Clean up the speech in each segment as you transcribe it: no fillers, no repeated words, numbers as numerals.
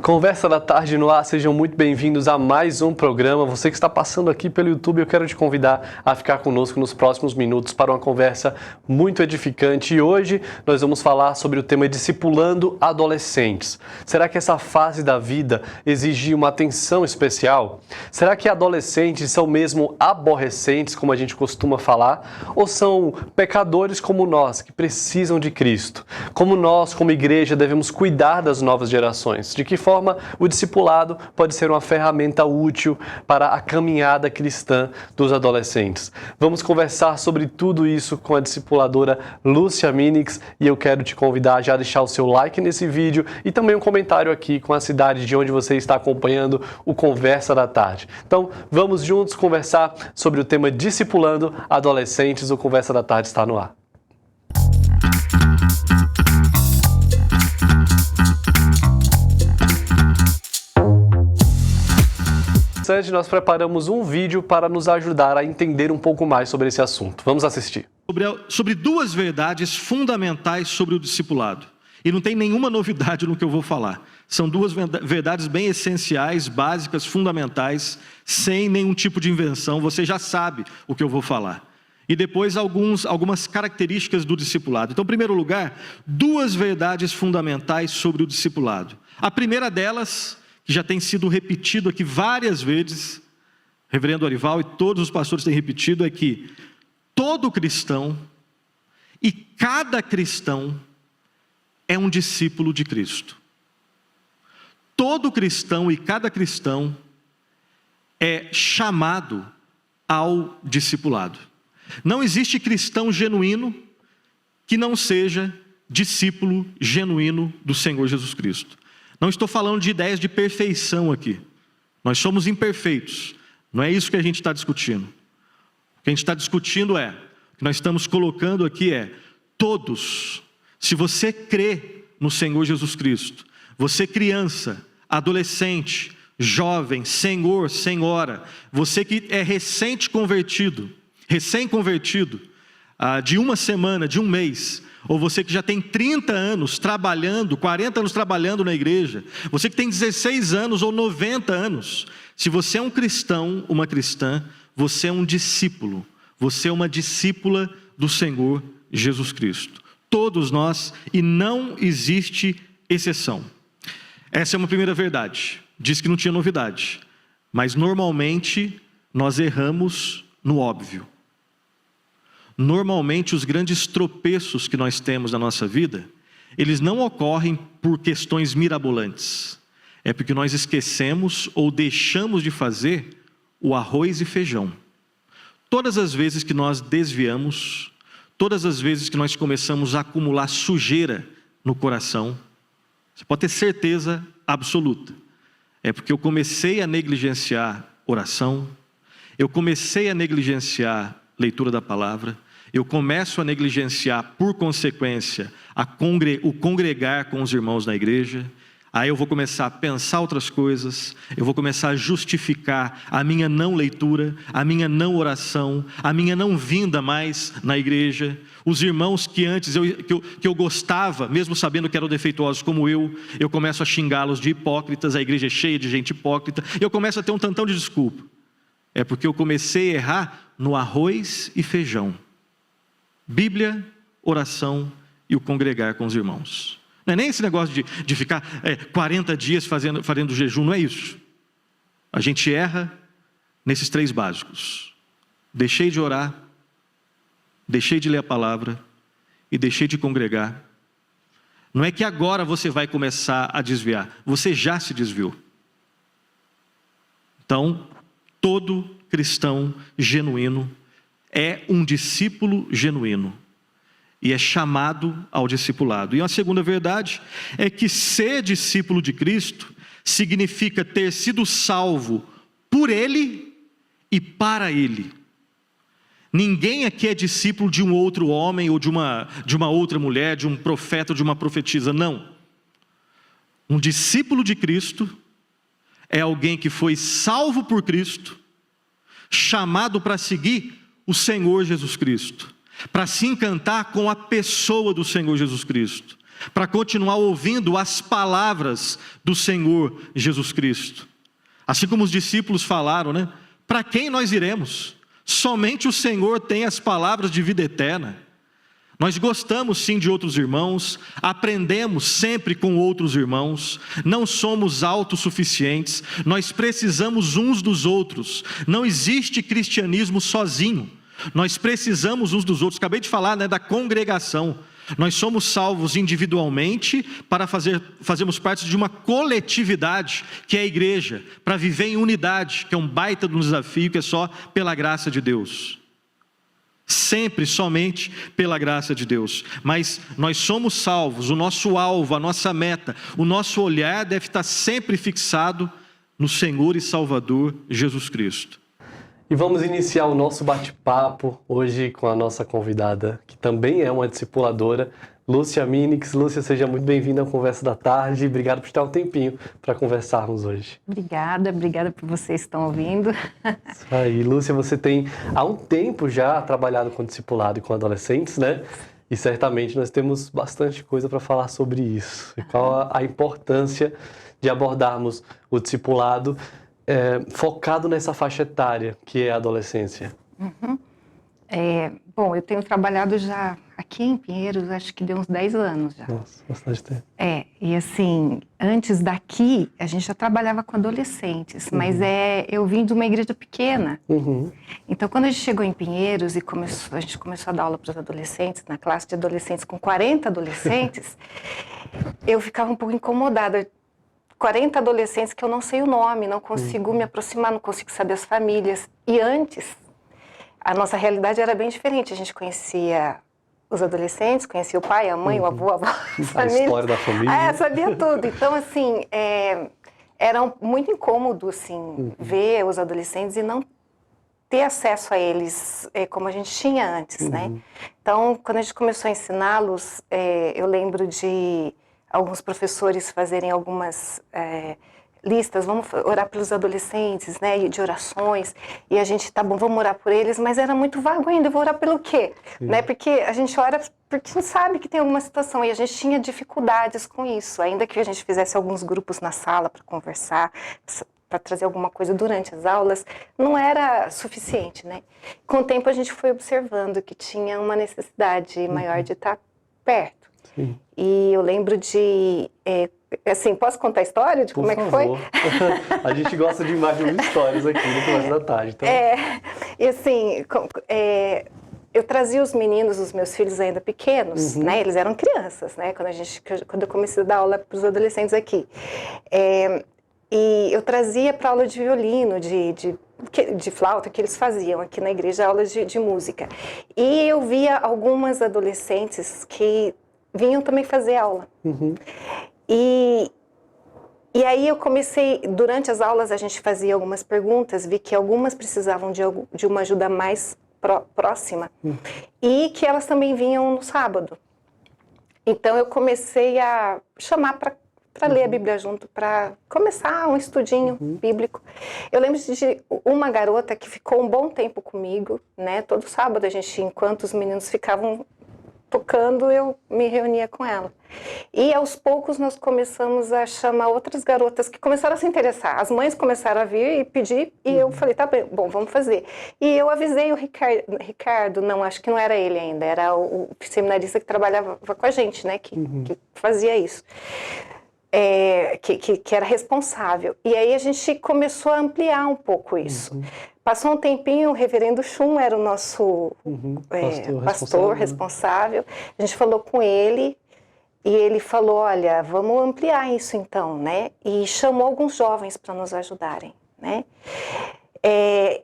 Conversa da Tarde no ar, sejam muito bem-vindos a mais um programa. Você que está passando aqui pelo YouTube, eu quero te convidar a ficar conosco nos próximos minutos para uma conversa muito edificante. E hoje nós vamos falar sobre o tema discipulando adolescentes. Será que essa fase da vida exige uma atenção especial? Será que adolescentes são mesmo aborrecentes, como a gente costuma falar? Ou são pecadores como nós, que precisam de Cristo? Como nós, como igreja, devemos cuidar das novas gerações? De que forma o discipulado pode ser uma ferramenta útil para a caminhada cristã dos adolescentes? Vamos conversar sobre tudo isso com a discipuladora Lúcia Minix e eu quero te convidar a já deixar o seu like nesse vídeo e também um comentário aqui com a cidade de onde você está acompanhando o Conversa da Tarde. Então, vamos juntos conversar sobre o tema discipulando adolescentes. O Conversa da Tarde está no ar. Antes, nós preparamos um vídeo para nos ajudar a entender um pouco mais sobre esse assunto. Vamos assistir. Sobre duas verdades fundamentais sobre o discipulado. E não tem nenhuma novidade no que eu vou falar. São duas verdades bem essenciais, básicas, fundamentais, sem nenhum tipo de invenção. Você já sabe o que eu vou falar. E depois algumas características do discipulado. Então, em primeiro lugar, duas verdades fundamentais sobre o discipulado. A primeira delas, que já tem sido repetido aqui várias vezes, reverendo Arival e todos os pastores têm repetido, é que todo cristão e cada cristão é um discípulo de Cristo. Todo cristão e cada cristão é chamado ao discipulado. Não existe cristão genuíno que não seja discípulo genuíno do Senhor Jesus Cristo. Não estou falando de ideias de perfeição aqui. Nós somos imperfeitos. Não é isso que a gente está discutindo. O que a gente está discutindo o que nós estamos colocando aqui todos. Se você crê no Senhor Jesus Cristo, você criança, adolescente, jovem, senhor, senhora, você que é recém-convertido, de uma semana, de um mês, ou você que já tem 30 anos trabalhando, 40 anos trabalhando na igreja, você que tem 16 anos ou 90 anos, se você é um cristão, uma cristã, você é um discípulo, você é uma discípula do Senhor Jesus Cristo. Todos nós, e não existe exceção. Essa é uma primeira verdade. Diz que não tinha novidade, mas normalmente nós erramos no óbvio. Normalmente os grandes tropeços que nós temos na nossa vida, eles não ocorrem por questões mirabolantes. É porque nós esquecemos ou deixamos de fazer o arroz e feijão. Todas as vezes que nós desviamos, todas as vezes que nós começamos a acumular sujeira no coração, você pode ter certeza absoluta. É porque eu comecei a negligenciar oração, eu comecei a negligenciar leitura da palavra, eu começo a negligenciar, por consequência, o congregar com os irmãos na igreja, aí eu vou começar a pensar outras coisas, eu vou começar a justificar a minha não leitura, a minha não oração, a minha não vinda mais na igreja, os irmãos que antes que eu gostava, mesmo sabendo que eram defeituosos como eu começo a xingá-los de hipócritas, a igreja é cheia de gente hipócrita, e eu começo a ter um tantão de desculpa. É porque eu comecei a errar no arroz e feijão. Bíblia, oração e o congregar com os irmãos. Não é nem esse negócio de ficar 40 dias fazendo jejum, não é isso. A gente erra nesses três básicos. Deixei de orar, deixei de ler a palavra e deixei de congregar. Não é que agora você vai começar a desviar, você já se desviou. Então, todo cristão genuíno é um discípulo genuíno e é chamado ao discipulado. E a segunda verdade é que ser discípulo de Cristo significa ter sido salvo por Ele e para Ele. Ninguém aqui é discípulo de um outro homem ou de uma outra mulher, de um profeta ou de uma profetisa, não. Um discípulo de Cristo é alguém que foi salvo por Cristo, chamado para seguir o Senhor Jesus Cristo, para se encantar com a pessoa do Senhor Jesus Cristo, para continuar ouvindo as palavras do Senhor Jesus Cristo. Assim como os discípulos falaram, né? Para quem nós iremos? Somente o Senhor tem as palavras de vida eterna. Nós gostamos sim de outros irmãos, aprendemos sempre com outros irmãos, não somos autossuficientes, nós precisamos uns dos outros. Não existe cristianismo sozinho, nós precisamos uns dos outros. Acabei de falar, né, da congregação. Nós somos salvos individualmente para fazermos parte de uma coletividade, que é a igreja, para viver em unidade, que é um baita de um desafio, que é só pela graça de Deus. Sempre, somente pela graça de Deus. Mas nós somos salvos, o nosso alvo, a nossa meta, o nosso olhar deve estar sempre fixado no Senhor e Salvador Jesus Cristo. E vamos iniciar o nosso bate-papo hoje com a nossa convidada, que também é uma discipuladora, Lúcia Minix. Lúcia, seja muito bem-vinda ao Conversa da Tarde. Obrigado por estar um tempinho para conversarmos hoje. Obrigada por vocês que estão ouvindo. Isso aí, Lúcia, você tem há um tempo já trabalhado com discipulado e com adolescentes, né? E certamente nós temos bastante coisa para falar sobre isso. E qual a importância de abordarmos o discipulado focado nessa faixa etária, que é a adolescência. Uhum. Bom, eu tenho trabalhado já aqui em Pinheiros, acho que deu uns 10 anos já. Nossa, bastante tempo. E assim, antes daqui, a gente já trabalhava com adolescentes, mas eu vim de uma igreja pequena. Então, quando a gente chegou em Pinheiros e a gente começou a dar aula para os adolescentes, na classe de adolescentes com 40 adolescentes, eu ficava um pouco incomodada. 40 adolescentes que eu não sei o nome, não consigo me aproximar, não consigo saber as famílias. E antes, a nossa realidade era bem diferente. A gente conhecia os adolescentes, conhecia o pai, a mãe, o avô, a avó, a família. A história da família. Sabia tudo. Então, assim, era muito incômodo, assim, ver os adolescentes e não ter acesso a eles como a gente tinha antes, né? Então, quando a gente começou a ensiná-los, eu lembro de alguns professores fazerem algumas listas, vamos orar pelos adolescentes, né, de orações, e a gente, tá bom, vamos orar por eles, mas era muito vago ainda, eu vou orar pelo quê? Né, porque a gente ora porque a gente sabe que tem alguma situação, e a gente tinha dificuldades com isso, ainda que a gente fizesse alguns grupos na sala para conversar, para trazer alguma coisa durante as aulas, não era suficiente, né? Com o tempo a gente foi observando que tinha uma necessidade maior de estar perto. Sim. E eu lembro de, assim, posso contar a história de como é que foi? A gente gosta demais de ouvir histórias aqui no Conversa da Tarde. Então... e assim, eu trazia os meninos, os meus filhos ainda pequenos, né? Eles eram crianças, né? Quando eu comecei a dar aula para os adolescentes aqui. E eu trazia para aula de violino, de flauta, que eles faziam aqui na igreja, aulas de música. E eu via algumas adolescentes que vinham também fazer aula. E aí eu comecei, durante as aulas a gente fazia algumas perguntas, vi que algumas precisavam de uma ajuda mais próxima e que elas também vinham no sábado. Então eu comecei a chamar para ler a Bíblia junto, para começar um estudinho bíblico. Eu lembro de uma garota que ficou um bom tempo comigo, né? Todo sábado a gente, enquanto os meninos ficavam tocando, eu me reunia com ela. E aos poucos nós começamos a chamar outras garotas que começaram a se interessar. As mães começaram a vir e pedir, e eu falei, tá bem, bom, vamos fazer. E eu avisei o Ricardo, não, acho que não era ele ainda, era o seminarista que trabalhava com a gente, né, que fazia isso. Que era responsável. E aí a gente começou a ampliar um pouco isso. Passou um tempinho, o reverendo Chum era o nosso pastor responsável. A gente falou com ele e ele falou, olha, vamos ampliar isso então, né? E chamou alguns jovens para nos ajudarem, né?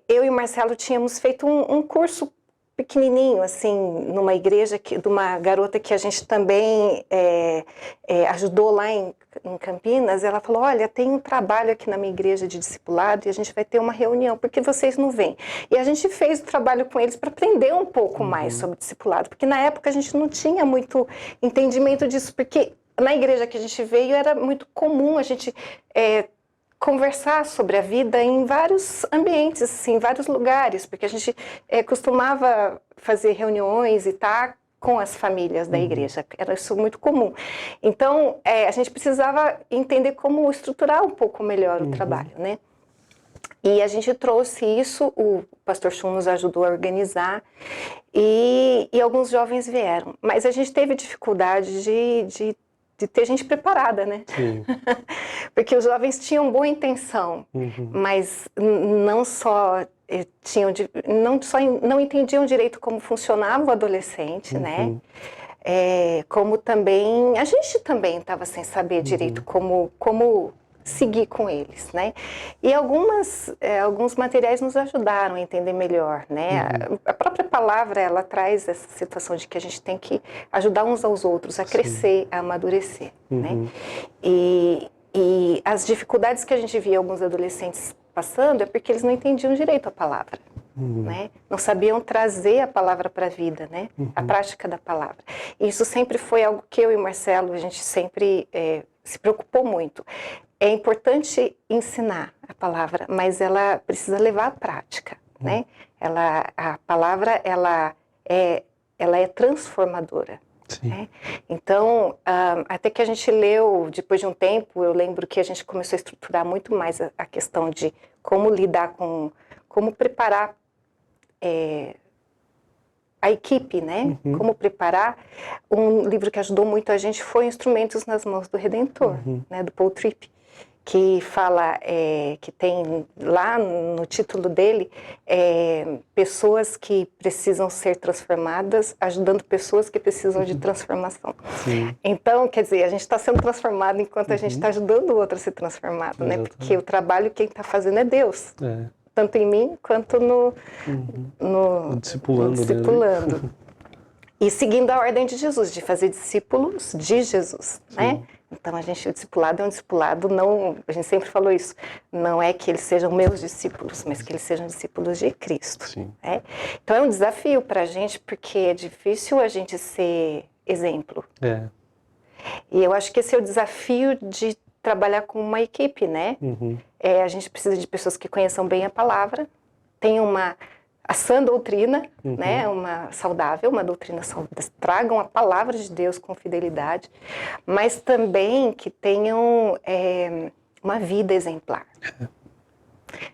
Eu e o Marcelo tínhamos feito um curso pequenininho, assim, numa igreja de uma garota que a gente também ajudou lá em Campinas. Ela falou, olha, tem um trabalho aqui na minha igreja de discipulado e a gente vai ter uma reunião, porque vocês não vêm? E a gente fez o trabalho com eles para aprender um pouco mais sobre discipulado, porque na época a gente não tinha muito entendimento disso, porque na igreja que a gente veio era muito comum a gente conversar sobre a vida em vários ambientes, assim, em vários lugares, porque a gente costumava fazer reuniões e estar com as famílias da igreja. Era isso muito comum. Então, a gente precisava entender como estruturar um pouco melhor o trabalho, né? E a gente trouxe isso, o pastor Chum nos ajudou a organizar, e alguns jovens vieram. Mas a gente teve dificuldade de ter gente preparada, né? Sim. Porque os jovens tinham boa intenção, mas não só não entendiam direito como funcionava o adolescente, né? Como também a gente também estava sem saber direito como seguir com eles, né? E alguns materiais nos ajudaram a entender melhor, né? A própria palavra, ela traz essa situação de que a gente tem que ajudar uns aos outros a crescer, a amadurecer, né? E as dificuldades que a gente via alguns adolescentes passando é porque eles não entendiam direito a palavra, né? Não sabiam trazer a palavra para a vida, né? A prática da palavra. E isso sempre foi algo que eu e o Marcelo, a gente sempre se preocupou muito. É importante ensinar a palavra, mas ela precisa levar à prática, né? A palavra, ela é transformadora. Né? Então, até que a gente leu, depois de um tempo, eu lembro que a gente começou a estruturar muito mais a questão de como lidar como preparar a equipe, né? Como preparar. Um livro que ajudou muito a gente foi Instrumentos nas Mãos do Redentor, né? Do Paul Tripp, que fala, que tem lá no título dele, pessoas que precisam ser transformadas, ajudando pessoas que precisam de transformação. Sim. Então, quer dizer, a gente está sendo transformado enquanto a gente está ajudando o outro a ser transformado, né? Porque o trabalho quem está fazendo é Deus. Tanto em mim quanto no discipulando. E seguindo a ordem de Jesus, de fazer discípulos de Jesus, né? Então, o discipulado é um discipulado, não, a gente sempre falou isso, não é que eles sejam meus discípulos, mas que eles sejam discípulos de Cristo. Né? Então, é um desafio para a gente, porque é difícil a gente ser exemplo. E eu acho que esse é o desafio de trabalhar com uma equipe, né? A gente precisa de pessoas que conheçam bem a palavra, tenham a sã doutrina, né, uma doutrina saudável, tragam a palavra de Deus com fidelidade, mas também que tenham uma vida exemplar,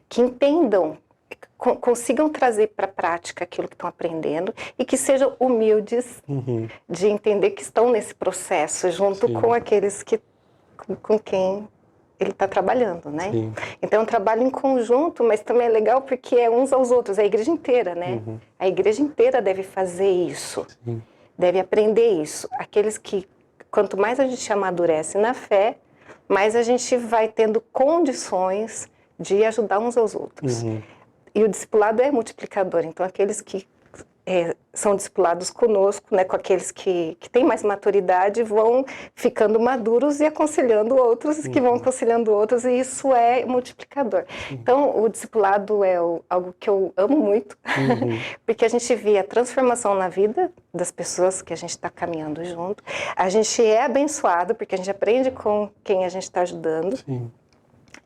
que entendam, consigam trazer para a prática aquilo que estão aprendendo e que sejam humildes de entender que estão nesse processo junto com aqueles com quem ele está trabalhando, né? Então é um trabalho em conjunto, mas também é legal porque é uns aos outros, é a igreja inteira, né? A igreja inteira deve fazer isso, deve aprender isso. Aqueles que, quanto mais a gente amadurece na fé, mais a gente vai tendo condições de ajudar uns aos outros. E o discipulado é multiplicador, então aqueles que são discipulados conosco, né, com aqueles que têm mais maturidade, vão ficando maduros e aconselhando outros, que vão aconselhando outros, e isso é multiplicador. Então, o discipulado é algo que eu amo muito, porque a gente vê a transformação na vida das pessoas que a gente está caminhando junto. A gente é abençoado, porque a gente aprende com quem a gente está ajudando.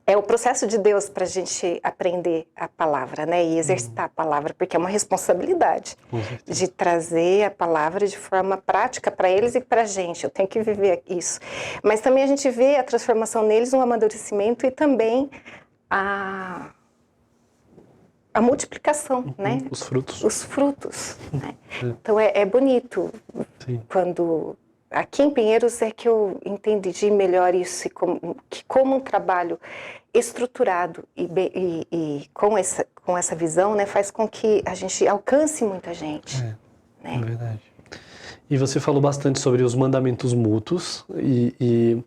É o processo de Deus para a gente aprender a palavra, né? E exercitar a palavra, porque é uma responsabilidade de trazer a palavra de forma prática para eles e para a gente. Eu tenho que viver isso. Mas também a gente vê a transformação neles, um amadurecimento e também a multiplicação, né? Os frutos. Os frutos. Né? Então é bonito quando... Aqui em Pinheiros é que eu entendi melhor isso, como um trabalho estruturado e com essa visão, né, faz com que a gente alcance muita gente. Né? É verdade. E você falou bastante sobre os mandamentos mútuos e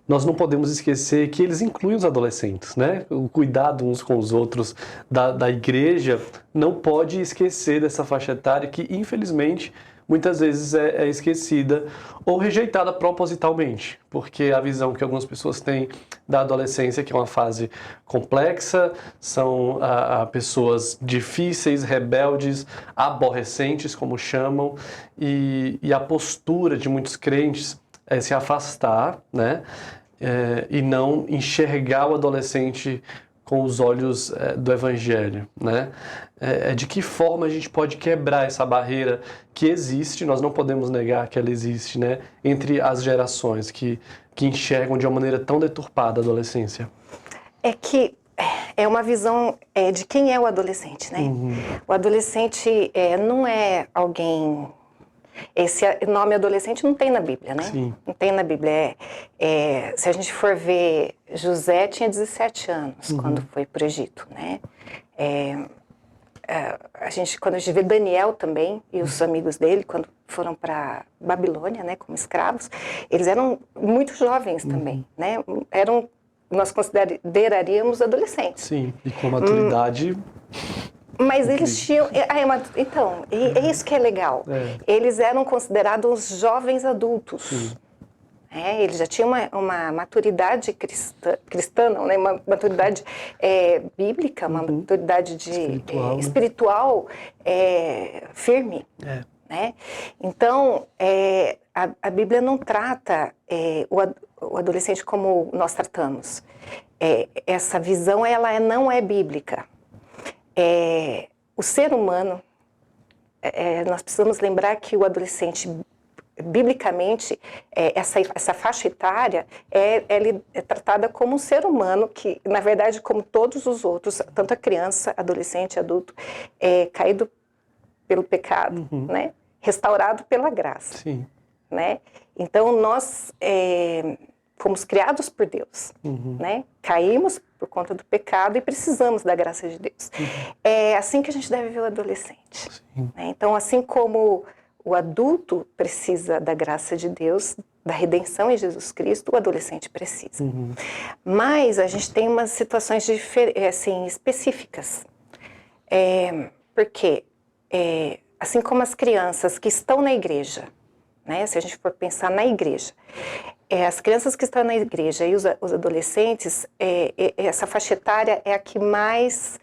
nós não podemos esquecer que eles incluem os adolescentes, né? O cuidado uns com os outros da igreja não pode esquecer dessa faixa etária que, infelizmente, muitas vezes é esquecida ou rejeitada propositalmente, porque a visão que algumas pessoas têm da adolescência, que é uma fase complexa, são pessoas difíceis, rebeldes, aborrecentes, como chamam, e a postura de muitos crentes é se afastar, né? E não enxergar o adolescente com os olhos do Evangelho, né? De que forma a gente pode quebrar essa barreira que existe, nós não podemos negar que ela existe, né? Entre as gerações que enxergam de uma maneira tão deturpada a adolescência. É que é uma visão de quem é o adolescente, né? O adolescente não é alguém... Esse nome adolescente não tem na Bíblia, né? Sim. Não tem na Bíblia. Se a gente for ver, José tinha 17 anos quando foi para o Egito, né? Quando a gente vê Daniel também e os amigos dele, quando foram para Babilônia, né, como escravos, eles eram muito jovens também, né? Nós consideraríamos adolescentes. Sim, e com maturidade... Mas eles tinham... Então, é isso que é legal. Eles eram considerados jovens adultos. Sim. Eles já tinham uma maturidade cristã não, né? Uma maturidade bíblica, uma maturidade espiritual firme. Né? Então, a Bíblia não trata o adolescente como nós tratamos. Essa visão ela não é bíblica. O ser humano, nós precisamos lembrar que o adolescente, biblicamente, essa faixa etária é tratada como um ser humano que, na verdade, como todos os outros, tanto a criança, adolescente, adulto, caído pelo pecado, né? Restaurado pela graça. Sim. Né? Então, nós fomos criados por Deus, né? Caímos por conta do pecado e precisamos da graça de Deus. É assim que a gente deve ver o adolescente. Né? Então, assim como o adulto precisa da graça de Deus, da redenção em Jesus Cristo, o adolescente precisa. Mas a gente tem umas situações específicas. Porque, assim como as crianças que estão na igreja, né? Se a gente for pensar na igreja, as crianças que estão na igreja e os adolescentes, essa faixa etária é a que mais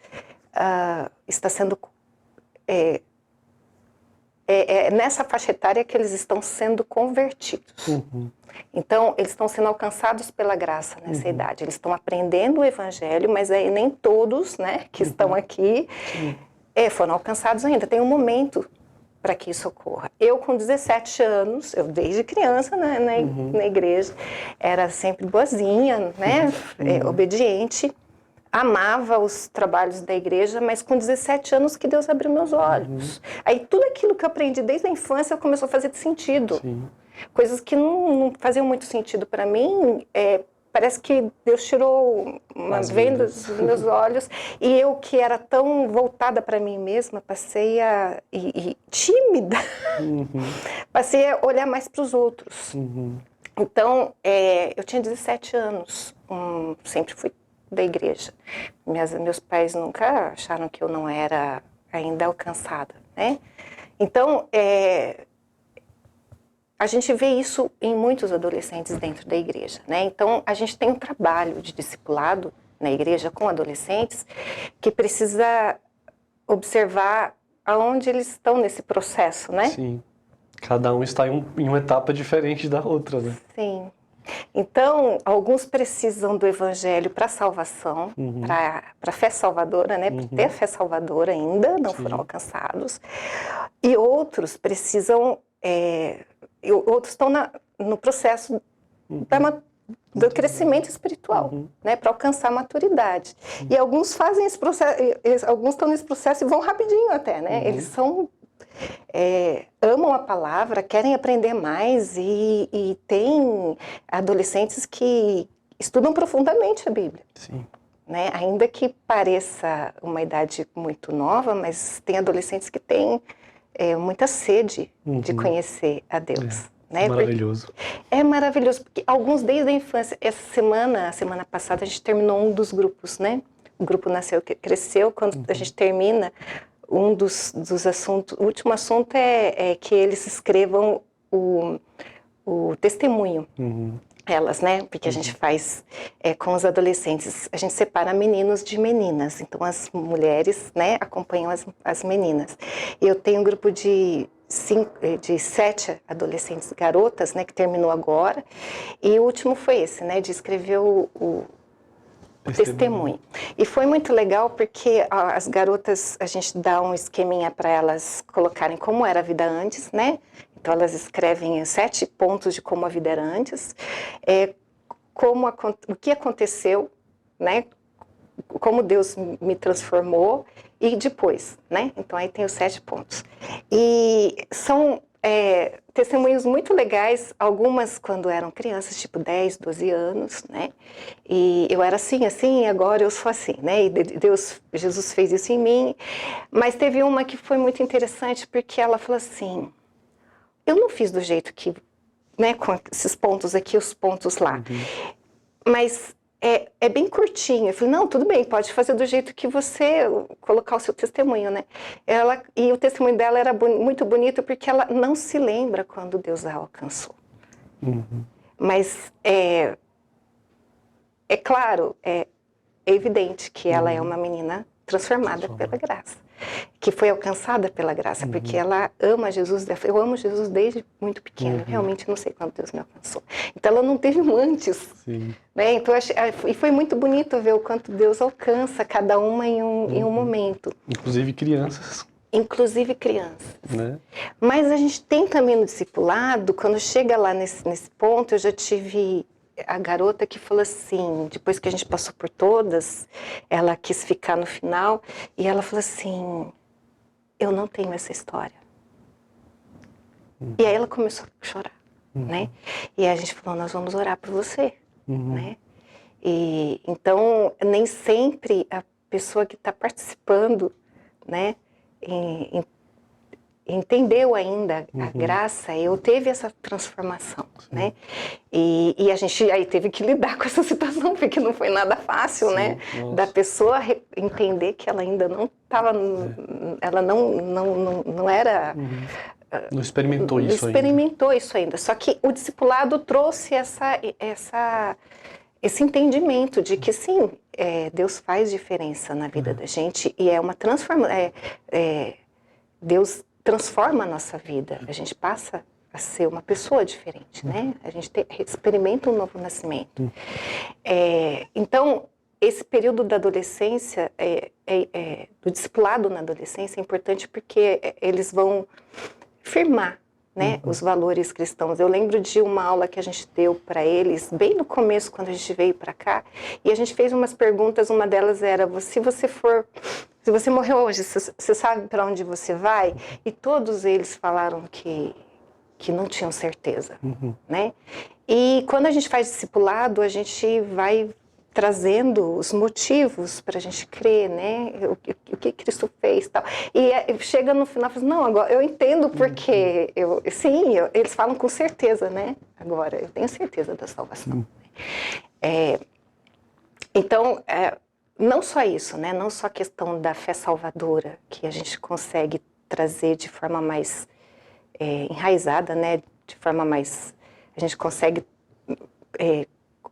está sendo... nessa faixa etária que eles estão sendo convertidos. Então, eles estão sendo alcançados pela graça nessa idade. Eles estão aprendendo o Evangelho, mas nem todos, né, que estão aqui foram alcançados ainda. Tem um momento para que isso ocorra. Eu, com 17 anos, eu desde criança, né, na igreja, era sempre boazinha, né, obediente, amava os trabalhos da igreja, mas com 17 anos que Deus abriu meus olhos. Aí tudo aquilo que eu aprendi desde a infância começou a fazer sentido. Sim. Coisas que não faziam muito sentido para mim, parece que Deus tirou uma venda dos meus olhos, e eu que era tão voltada para mim mesma, passei e tímida, passei a olhar mais para os outros. Então, eu tinha 17 anos, sempre fui da igreja. Meus pais nunca acharam que eu não era ainda alcançada, né? Então, a gente vê isso em muitos adolescentes dentro da igreja, né? Então, a gente tem um trabalho de discipulado na igreja com adolescentes que precisa observar aonde eles estão nesse processo, né? Sim. Cada um está em uma etapa diferente da outra, né? Sim. Então, alguns precisam do evangelho para salvação, para a fé salvadora, né? Para ter a fé salvadora ainda, não foram alcançados. E outros precisam... outros estão no processo do crescimento espiritual, né, para alcançar a maturidade. E alguns fazem esse processo, alguns estão nesse processo e vão rapidinho até, né? Eles amam a palavra, querem aprender mais e tem adolescentes que estudam profundamente a Bíblia. Sim. Né? Ainda que pareça uma idade muito nova, mas tem adolescentes que têm muita sede de conhecer a Deus. Né? Maravilhoso. É maravilhoso, porque alguns desde a infância. A semana passada, a gente terminou um dos grupos, né? O grupo Nasceu Cresceu. Quando a gente termina, um dos assuntos, o último assunto é que eles escrevam o testemunho. Elas, né? Porque a gente faz com os adolescentes, a gente separa meninos de meninas. Então, as mulheres, né, acompanham as meninas. Eu tenho um grupo de 7 adolescentes garotas, né, que terminou agora. E o último foi esse, né, de escrever o testemunho. E foi muito legal porque as garotas, a gente dá um esqueminha para elas colocarem como era a vida antes, né? Então elas escrevem 7 pontos de como a vida era antes, o que aconteceu, né? Como Deus me transformou e depois, né? Então aí tem os 7 pontos. E são testemunhos muito legais, algumas quando eram crianças, tipo 10, 12 anos, né? E eu era assim, e agora eu sou assim, né? E Jesus fez isso em mim. Mas teve uma que foi muito interessante, porque ela falou assim, eu não fiz do jeito que, né, com esses pontos aqui, os pontos lá. Mas é bem curtinho. Eu falei, não, tudo bem, pode fazer do jeito que você colocar o seu testemunho, né? E o testemunho dela era muito bonito porque ela não se lembra quando Deus a alcançou. Mas é claro, é evidente que ela é uma menina transformada pela graça, que foi alcançada pela graça, porque ela ama Jesus. Eu amo Jesus desde muito pequena, eu realmente não sei quando Deus me alcançou. Então ela não teve um antes. Sim. Né? Então, e foi muito bonito ver o quanto Deus alcança cada uma em um momento. Inclusive crianças. Inclusive crianças. Né? Mas a gente tem também no discipulado, quando chega lá nesse ponto, eu já tive a garota que falou assim, depois que a gente passou por todas, ela quis ficar no final, e ela falou assim, eu não tenho essa história. E aí ela começou a chorar, né? E a gente falou, nós vamos orar por você, né? E então, nem sempre a pessoa que está participando, né, entendeu ainda a graça, eu teve essa transformação, né? E a gente aí teve que lidar com essa situação, porque não foi nada fácil, né? Nossa. Da pessoa entender que ela ainda não estava, ela não era... Não experimentou isso ainda. Experimentou isso ainda. Só que o discipulado trouxe esse entendimento de que sim, Deus faz diferença na vida da gente e é uma transformação. Deus transforma a nossa vida. A gente passa a ser uma pessoa diferente, né? A gente experimenta um novo nascimento. Então, esse período da adolescência, do discipulado na adolescência é importante porque eles vão firmar, né, os valores cristãos. Eu lembro de uma aula que a gente deu para eles, bem no começo, quando a gente veio para cá, e a gente fez umas perguntas, uma delas era, se você morreu hoje, você sabe para onde você vai? E todos eles falaram que não tinham certeza, né? E quando a gente faz discipulado, a gente vai trazendo os motivos para a gente crer, né? O que Cristo fez, tal. E chega no final, fala, não, agora eu entendo porque eles falam com certeza, né? Agora eu tenho certeza da salvação. Então, não só isso, né? Não só a questão da fé salvadora que a gente consegue trazer de forma mais enraizada, né? De forma mais a gente consegue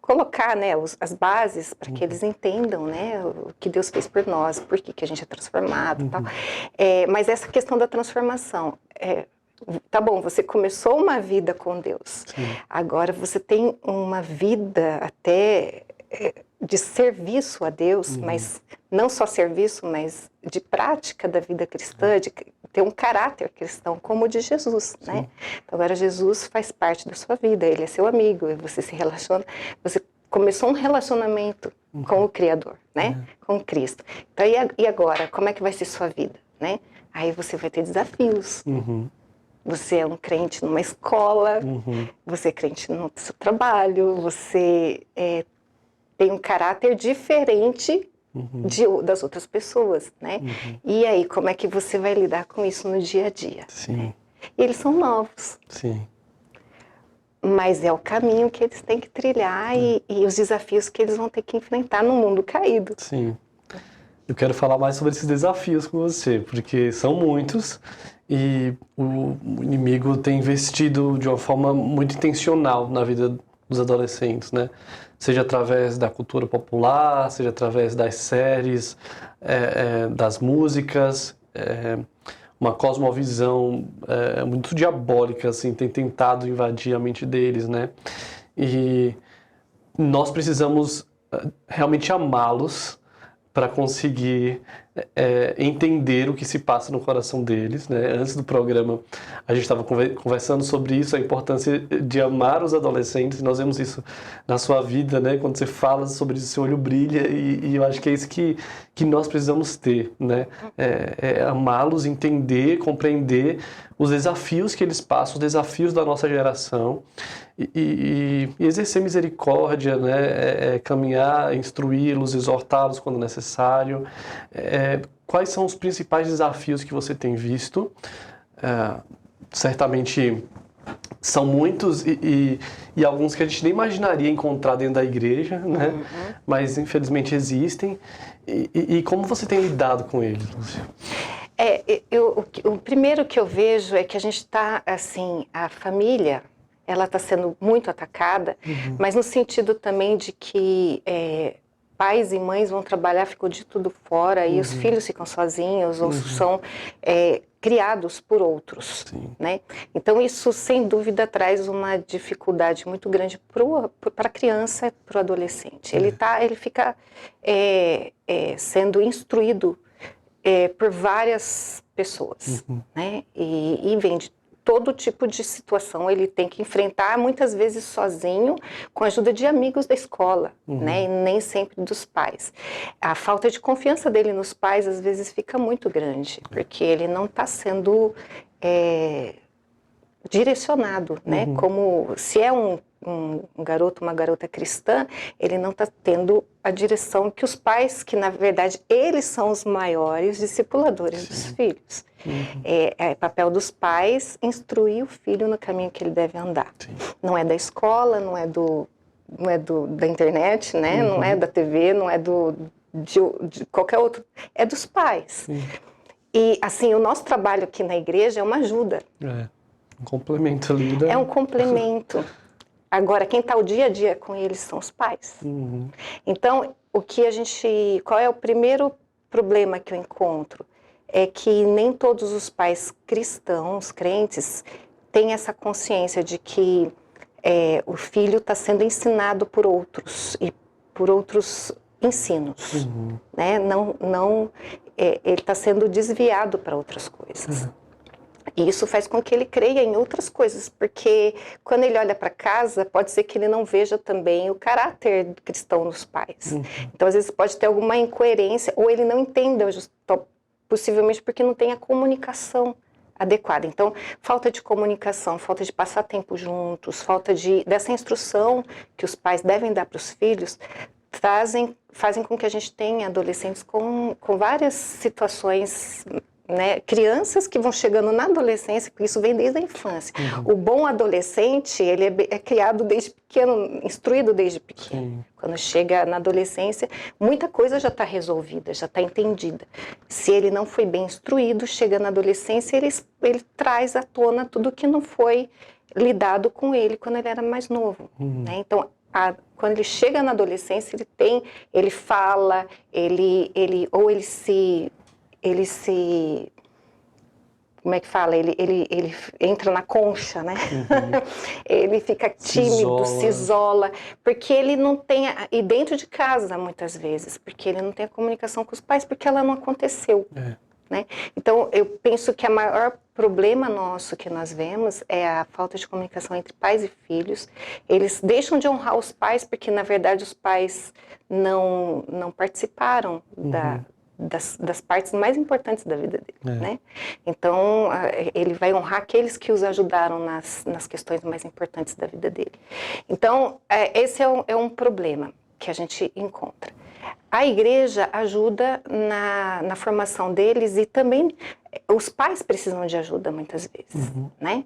colocar, né, as bases para que eles entendam, né, o que Deus fez por nós, por que a gente é transformado e tal. Mas essa questão da transformação, tá bom, você começou uma vida com Deus, agora você tem uma vida até de serviço a Deus, mas não só serviço, mas de prática da vida cristã, de ter um caráter cristão como o de Jesus, né? Então, agora Jesus faz parte da sua vida, ele é seu amigo, você se relaciona, você começou um relacionamento com o Criador, né? Com Cristo. Então, e agora, como é que vai ser sua vida, né? Aí você vai ter desafios. Você é um crente numa escola, você é crente no seu trabalho, você tem um caráter diferente das outras pessoas, né? E aí, como é que você vai lidar com isso no dia a dia? Né? E eles são novos. Mas é o caminho que eles têm que trilhar e os desafios que eles vão ter que enfrentar no mundo caído. Sim. Eu quero falar mais sobre esses desafios com você, porque são muitos e o inimigo tem investido de uma forma muito intencional na vida dos adolescentes, né? Seja através da cultura popular, seja através das séries, das músicas, uma cosmovisão muito diabólica, assim, tem tentado invadir a mente deles, né? E nós precisamos realmente amá-los para conseguir entender o que se passa no coração deles, né? Antes do programa, a gente estava conversando sobre isso, a importância de amar os adolescentes. Nós vemos isso na sua vida, né? Quando você fala sobre isso, seu olho brilha, e eu acho que é isso que nós precisamos ter, né? Amá-los, entender, compreender os desafios que eles passam, os desafios da nossa geração, e exercer misericórdia, né? Caminhar, instruí-los, exortá-los quando necessário. Quais são os principais desafios que você tem visto? Certamente são muitos e alguns que a gente nem imaginaria encontrar dentro da igreja, né? Uhum. Mas infelizmente existem. E como você tem lidado com eles, Lúcia? O primeiro que eu vejo é que a gente está, assim, a família, ela está sendo muito atacada, mas no sentido também de que pais e mães vão trabalhar, ficam de tudo fora, e os filhos ficam sozinhos, ou são criados por outros, né? Então isso, sem dúvida, traz uma dificuldade muito grande para a criança, para o adolescente. Ele fica sendo instruído por várias pessoas, né? E vem de todo tipo de situação ele tem que enfrentar, muitas vezes sozinho, com a ajuda de amigos da escola, né? E nem sempre dos pais. A falta de confiança dele nos pais, às vezes, fica muito grande, porque ele não está sendo direcionado, né? Como se é um garoto, uma garota cristã, ele não está tendo a direção que os pais, que na verdade eles são os maiores discipuladores dos filhos. É papel dos pais instruir o filho no caminho que ele deve andar. Não é da escola, não é da internet, né? Não é da TV, não é de qualquer outro, é dos pais. E assim, o nosso trabalho aqui na igreja é uma ajuda. Um complemento ali. É um complemento. Agora, quem está o dia a dia com eles são os pais. Então, qual é o primeiro problema que eu encontro? É que nem todos os pais cristãos, crentes, têm essa consciência de que o filho está sendo ensinado por outros e por outros ensinos, né? Ele está sendo desviado para outras coisas. E isso faz com que ele creia em outras coisas, porque quando ele olha para casa, pode ser que ele não veja também o caráter cristão dos pais. Então, às vezes, pode ter alguma incoerência, ou ele não entenda, possivelmente porque não tem a comunicação adequada. Então, falta de comunicação, falta de passar tempo juntos, falta dessa instrução que os pais devem dar para os filhos, fazem com que a gente tenha adolescentes com várias situações, né? Crianças que vão chegando na adolescência, porque isso vem desde a infância. O bom adolescente, ele é criado desde pequeno, instruído desde pequeno. Quando chega na adolescência, muita coisa já está resolvida, já está entendida. Se ele não foi bem instruído, chega na adolescência, ele traz à tona tudo que não foi lidado com ele quando ele era mais novo, né? Então, quando ele chega na adolescência, ele fala, ele se como é que fala? Ele entra na concha, né? Ele fica tímido, se isola, porque ele não tem, e dentro de casa muitas vezes, porque ele não tem a comunicação com os pais, porque ela não aconteceu. Né? Então, eu penso que o maior problema nosso que nós vemos é a falta de comunicação entre pais e filhos. Eles deixam de honrar os pais porque, na verdade, os pais não participaram das partes mais importantes da vida dele, né? Então, ele vai honrar aqueles que os ajudaram nas questões mais importantes da vida dele. Então, esse é um problema que a gente encontra. A igreja ajuda na formação deles e também os pais precisam de ajuda muitas vezes, né?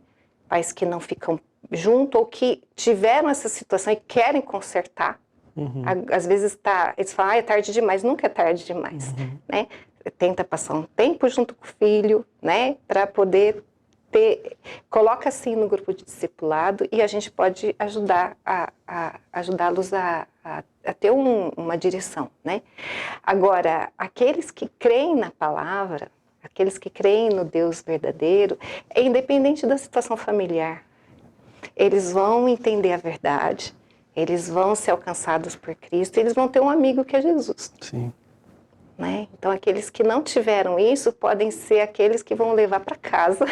Pais que não ficam junto ou que tiveram essa situação e querem consertar. Às vezes eles falam, é tarde demais. Nunca é tarde demais, né? Tenta passar um tempo junto com o filho, né? Para poder coloca assim no grupo de discipulado e a gente pode ajudá-los a ter uma direção, né? Agora, aqueles que creem na palavra, aqueles que creem no Deus verdadeiro, independente da situação familiar, eles vão entender a verdade, eles vão ser alcançados por Cristo, e eles vão ter um amigo que é Jesus. Sim. Né? Então, aqueles que não tiveram isso podem ser aqueles que vão levar para casa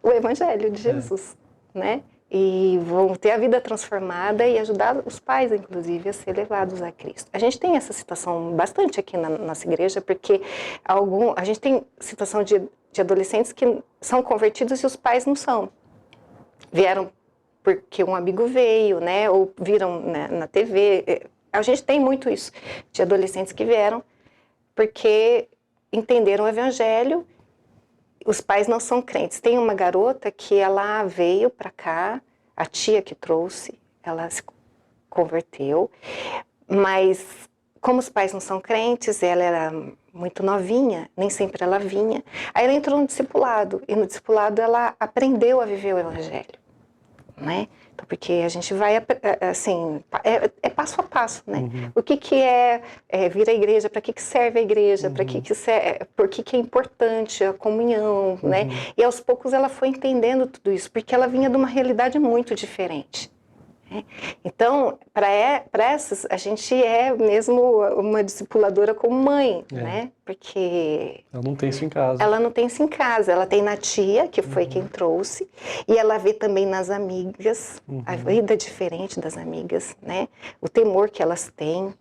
o Evangelho de Jesus, né? E vão ter a vida transformada e ajudar os pais, inclusive, a ser levados a Cristo. A gente tem essa situação bastante aqui na nossa igreja, porque a gente tem situação de adolescentes que são convertidos e os pais não são. Vieram porque um amigo veio, né? Ou viram na TV. A gente tem muito isso, de adolescentes que vieram porque entenderam o Evangelho. Os pais não são crentes. Tem uma garota que ela veio para cá, a tia que trouxe, ela se converteu, mas como os pais não são crentes, ela era muito novinha, nem sempre ela vinha. Aí ela entrou no discipulado, e no discipulado ela aprendeu a viver o Evangelho, né? Então, porque a gente vai, assim, é passo a passo, né? O que é vir à igreja, para que serve a igreja, por que é importante a comunhão, né? E aos poucos ela foi entendendo tudo isso, porque ela vinha de uma realidade muito diferente. Né? Então, para essas, a gente é mesmo uma discipuladora como mãe, né? Porque ela não tem isso em casa. Ela não tem isso em casa, ela tem na tia, que foi quem trouxe, e ela vê também nas amigas, a vida diferente das amigas, né? O temor que elas têm,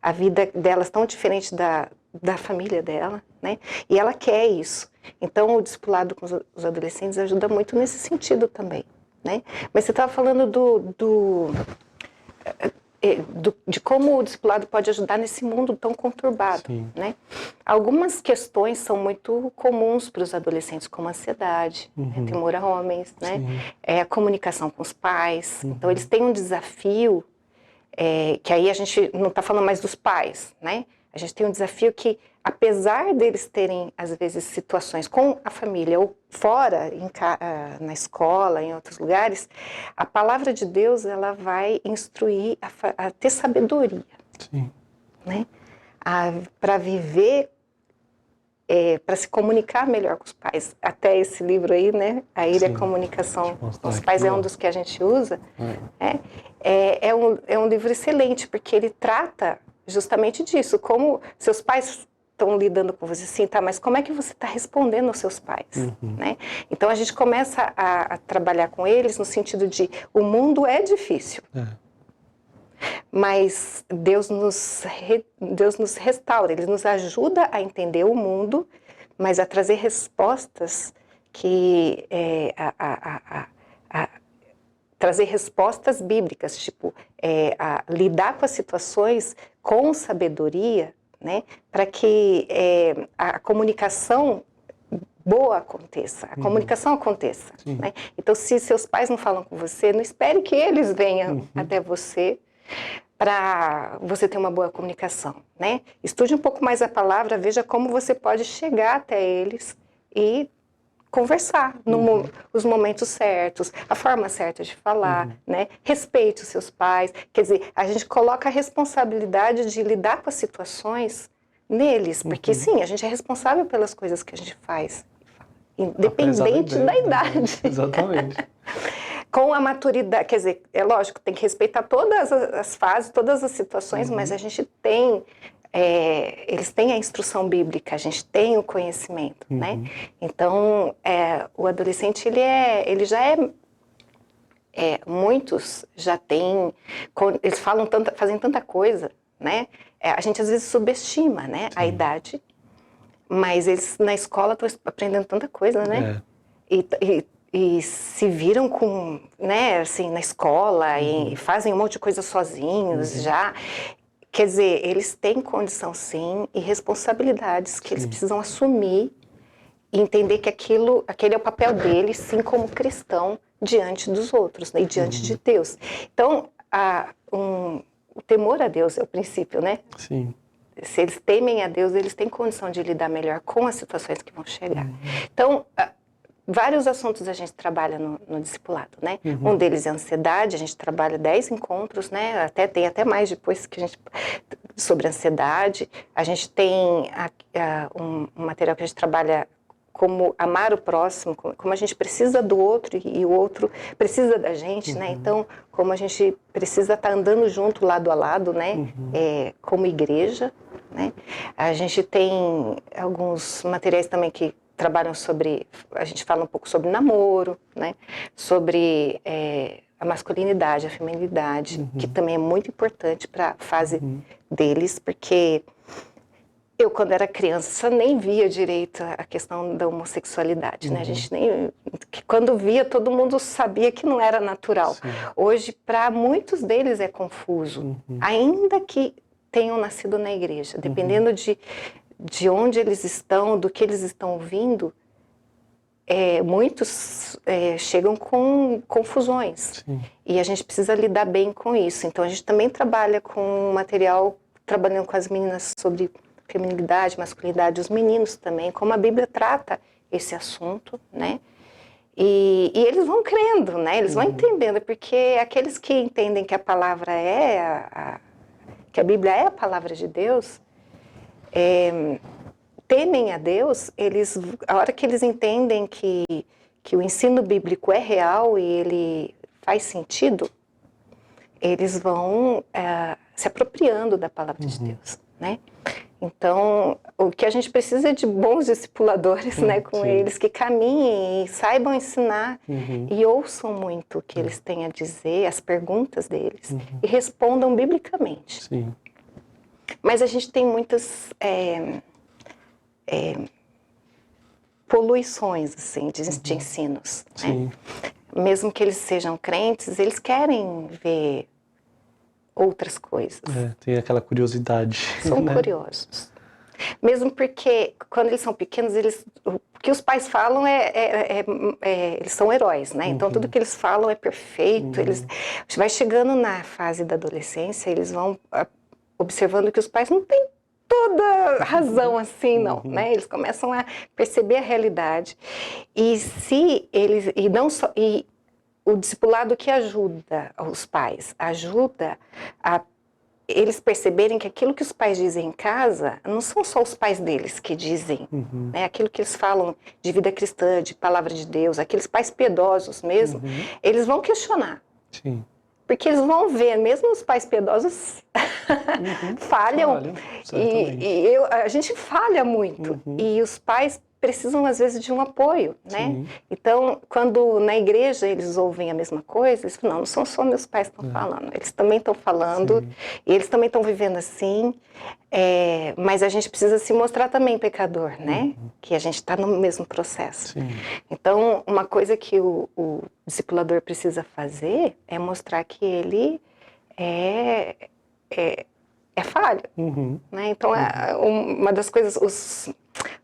a vida delas tão diferente da família dela, né? E ela quer isso. Então, o discipulado com os adolescentes ajuda muito nesse sentido também, né? Mas você estava falando de como o discipulado pode ajudar nesse mundo tão conturbado, né? Algumas questões são muito comuns para os adolescentes, como a ansiedade, temor a homens, né? A comunicação com os pais. Então, eles têm um desafio, que aí a gente não está falando mais dos pais, né? A gente tem um desafio que, apesar deles terem, às vezes, situações com a família ou fora, na escola, em outros lugares, a palavra de Deus, ela vai instruir a ter sabedoria. Sim. Né? Para viver, para se comunicar melhor com os pais. Até esse livro aí, né? A Ilha Comunicação com os Pais é um dos que a gente usa. É um livro excelente, porque ele trata justamente disso, como seus pais estão lidando com você, assim, tá, mas como é que você está respondendo aos seus pais, né? Então, a gente começa a trabalhar com eles no sentido de, o mundo é difícil, mas Deus nos restaura, Ele nos ajuda a entender o mundo, mas a trazer respostas que... trazer respostas bíblicas, tipo, lidar com as situações com sabedoria, né, para que a comunicação boa aconteça, a comunicação aconteça. Né? Então, se seus pais não falam com você, não espere que eles venham até você para você ter uma boa comunicação. Né? Estude um pouco mais a palavra, veja como você pode chegar até eles e conversar nos momentos certos, a forma certa de falar, né? Respeite os seus pais. Quer dizer, a gente coloca a responsabilidade de lidar com as situações neles, porque sim, a gente é responsável pelas coisas que a gente faz, independente da idade. Exatamente. Com a maturidade, quer dizer, é lógico, tem que respeitar todas as fases, todas as situações, mas a gente tem... eles têm a instrução bíblica, a gente tem o conhecimento, né? Então, o adolescente, ele já muitos já têm, eles fazem tanta coisa, né? A gente às vezes subestima, né, a idade, mas eles na escola estão aprendendo tanta coisa, né? E se viram com, né, assim, na escola e fazem um monte de coisa sozinhos já. Quer dizer, eles têm condição, sim, e responsabilidades que eles precisam assumir e entender que aquele é o papel deles, sim, como cristão, diante dos outros, né, e diante de Deus. Então, o temor a Deus é o princípio, né? Sim. Se eles temem a Deus, eles têm condição de lidar melhor com as situações que vão chegar. Então, vários assuntos a gente trabalha no discipulado, né? Um deles é a ansiedade, a gente trabalha 10 encontros, né? Tem até mais depois que a gente... sobre ansiedade. A gente tem um material que a gente trabalha como amar o próximo, como a gente precisa do outro e o outro precisa da gente, né? Então, como a gente precisa estar andando junto, lado a lado, né? Como igreja, né? A gente tem alguns materiais também que trabalham sobre, a gente fala um pouco sobre namoro, né? Sobre a masculinidade, a feminilidade, que também é muito importante para a fase deles, porque eu, quando era criança, nem via direito a questão da homossexualidade, né? A gente nem... Quando via, todo mundo sabia que não era natural. Sim. Hoje, para muitos deles é confuso, ainda que tenham nascido na igreja. Dependendo de onde eles estão, do que eles estão ouvindo, muitos chegam com confusões. Sim. E a gente precisa lidar bem com isso. Então, a gente também trabalha com material, trabalhando com as meninas sobre feminilidade, masculinidade, os meninos também, como a Bíblia trata esse assunto, né? E eles vão crendo, né? Eles vão entendendo, porque aqueles que entendem que a palavra que a Bíblia é a palavra de Deus, temem a Deus, a hora que eles entendem que o ensino bíblico é real e ele faz sentido, eles vão se apropriando da palavra de Deus, né? Então, o que a gente precisa é de bons discipuladores, né, com eles, que caminhem e saibam ensinar e ouçam muito o que eles têm a dizer, as perguntas deles, e respondam biblicamente. Sim. Mas a gente tem muitas poluições, assim, de ensinos, né? Mesmo que eles sejam crentes, eles querem ver outras coisas. Tem aquela curiosidade. São curiosos. Mesmo porque, quando eles são pequenos, o que os pais falam eles são heróis, né? Então, tudo que eles falam é perfeito. Vai chegando na fase da adolescência, eles vão observando que os pais não têm toda razão assim, não, né? Eles começam a perceber a realidade. E o discipulado que ajuda os pais, ajuda a eles perceberem que aquilo que os pais dizem em casa não são só os pais deles que dizem, né? Aquilo que eles falam de vida cristã, de palavra de Deus, aqueles pais piedosos mesmo, eles vão questionar. Sim. Porque eles vão ver, mesmo os pais piedosos falham, a gente falha muito, e os pais precisam às vezes de um apoio, né? Então, quando na igreja eles ouvem a mesma coisa, eles falam, não são só meus pais que estão falando, eles também estão falando, e eles também estão vivendo assim, mas a gente precisa se mostrar também pecador, né? Que a gente está no mesmo processo. Então, uma coisa que o discipulador precisa fazer é mostrar que ele é falho, né? Então, uma das coisas,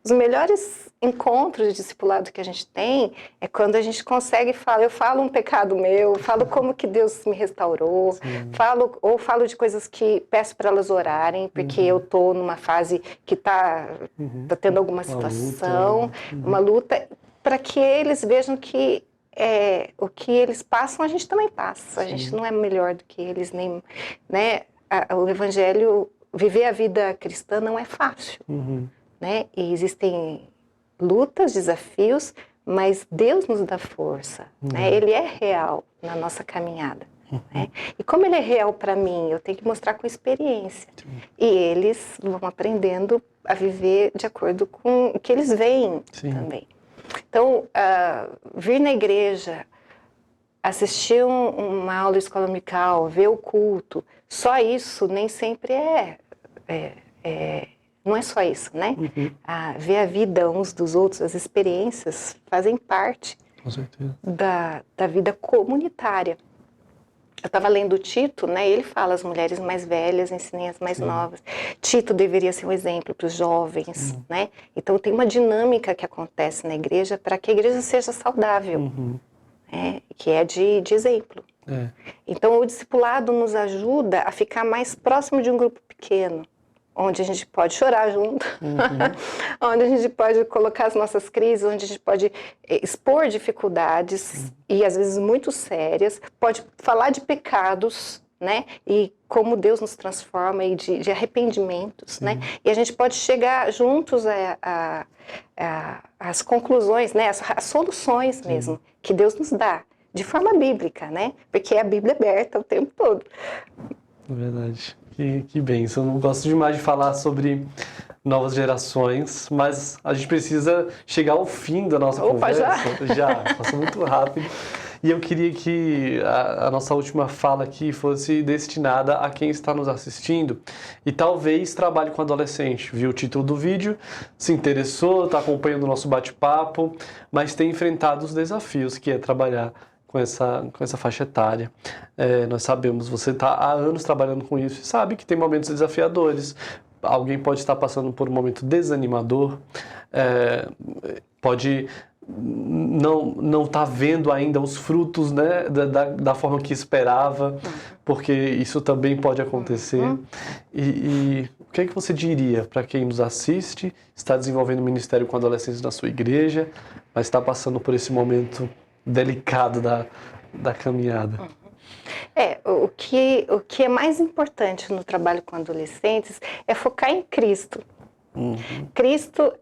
os melhores encontros de discipulado que a gente tem é quando a gente consegue falar, eu falo um pecado meu, falo como que Deus me restaurou, falo de coisas que peço para elas orarem, porque eu estou numa fase que tá tendo alguma situação, uma luta, para que eles vejam que o que eles passam, a gente também passa. A gente não é melhor do que eles, nem, né? O evangelho, viver a vida cristã não é fácil, né? E existem lutas, desafios, mas Deus nos dá força, né? Ele é real na nossa caminhada, né? E como ele é real para mim, eu tenho que mostrar com experiência. E eles vão aprendendo a viver de acordo com o que eles veem também. Então, vir na igreja, assistir uma aula de escola dominical, ver o culto, só isso nem sempre não é só isso, né? Ver a vida uns dos outros, as experiências fazem parte da vida comunitária. Eu estava lendo Tito, né? Ele fala, as mulheres mais velhas ensinem as mais novas. Tito deveria ser um exemplo para os jovens, né? Então tem uma dinâmica que acontece na igreja para que a igreja seja saudável, que é de exemplo. Então o discipulado nos ajuda a ficar mais próximo de um grupo pequeno, onde a gente pode chorar junto, onde a gente pode colocar as nossas crises, onde a gente pode expor dificuldades, e às vezes muito sérias, pode falar de pecados, né? E como Deus nos transforma e de arrependimentos, né? E a gente pode chegar juntos às conclusões, né? As soluções mesmo que Deus nos dá, de forma bíblica, né? Porque a Bíblia é aberta o tempo todo. É verdade. Que bênção. Eu gosto demais de falar sobre novas gerações, mas a gente precisa chegar ao fim da nossa conversa. Já, passou muito rápido. E eu queria que a nossa última fala aqui fosse destinada a quem está nos assistindo e talvez trabalhe com adolescente. Viu o título do vídeo, se interessou, está acompanhando o nosso bate-papo, mas tem enfrentado os desafios que é trabalhar com essa faixa etária. Nós sabemos, você está há anos trabalhando com isso e sabe que tem momentos desafiadores. Alguém pode estar passando por um momento desanimador, pode não tá vendo ainda os frutos, né, da forma que esperava, porque isso também pode acontecer. E o que é que você diria para quem nos assiste, está desenvolvendo um ministério com adolescentes na sua igreja, mas está passando por esse momento delicado da caminhada? O que é mais importante no trabalho com adolescentes é focar em Cristo. Cristo,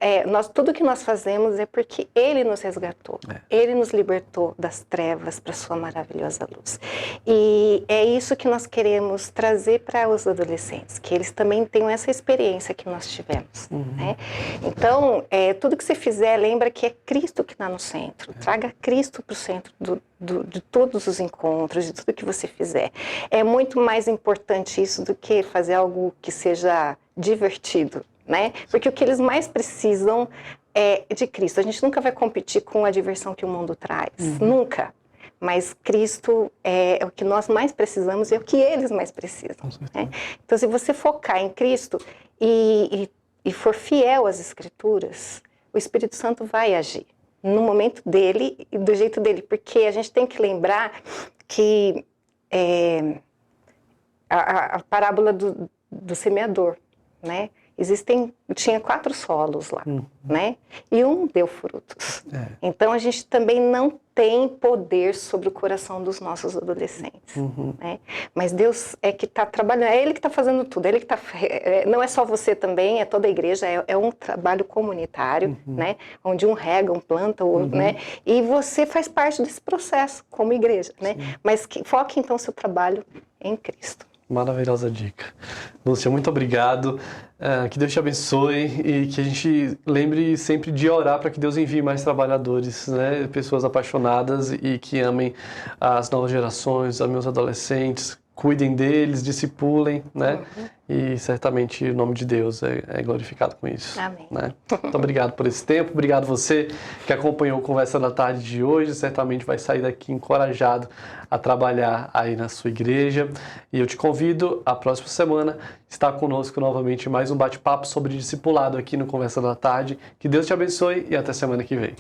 tudo que nós fazemos é porque Ele nos resgatou, Ele nos libertou das trevas para a sua maravilhosa luz. E é isso que nós queremos trazer para os adolescentes, que eles também tenham essa experiência que nós tivemos. Né? Então, tudo que você fizer, lembra que é Cristo que está no centro. Traga Cristo para o centro de todos os encontros, de tudo que você fizer. É muito mais importante isso do que fazer algo que seja divertido. Né? Porque o que eles mais precisam é de Cristo. A gente nunca vai competir com a diversão que o mundo traz. Nunca. Mas Cristo é o que nós mais precisamos e é o que eles mais precisam. Né? Então, se você focar em Cristo e for fiel às Escrituras, o Espírito Santo vai agir no momento dele e do jeito dele. Porque a gente tem que lembrar que a parábola do semeador, né? Tinha 4 solos lá, né? E um deu frutos. Então, a gente também não tem poder sobre o coração dos nossos adolescentes, né? Mas Deus é que está trabalhando, é Ele que está fazendo tudo, Ele que está... não é só você também, é toda a igreja, é um trabalho comunitário, né? Onde um rega, um planta, né? E você faz parte desse processo como igreja, né? Mas foque, então, seu trabalho em Cristo. Maravilhosa dica. Lúcia, muito obrigado. Que Deus te abençoe e que a gente lembre sempre de orar para que Deus envie mais trabalhadores, né? Pessoas apaixonadas e que amem as novas gerações, os meus adolescentes, cuidem deles, discipulem, né? E certamente o nome de Deus é glorificado com isso. Amém. Né? Muito obrigado por esse tempo, obrigado você que acompanhou o Conversa da Tarde de hoje, certamente vai sair daqui encorajado a trabalhar aí na sua igreja. E eu te convido a próxima semana estar conosco novamente em mais um bate-papo sobre discipulado aqui no Conversa da Tarde. Que Deus te abençoe e até semana que vem.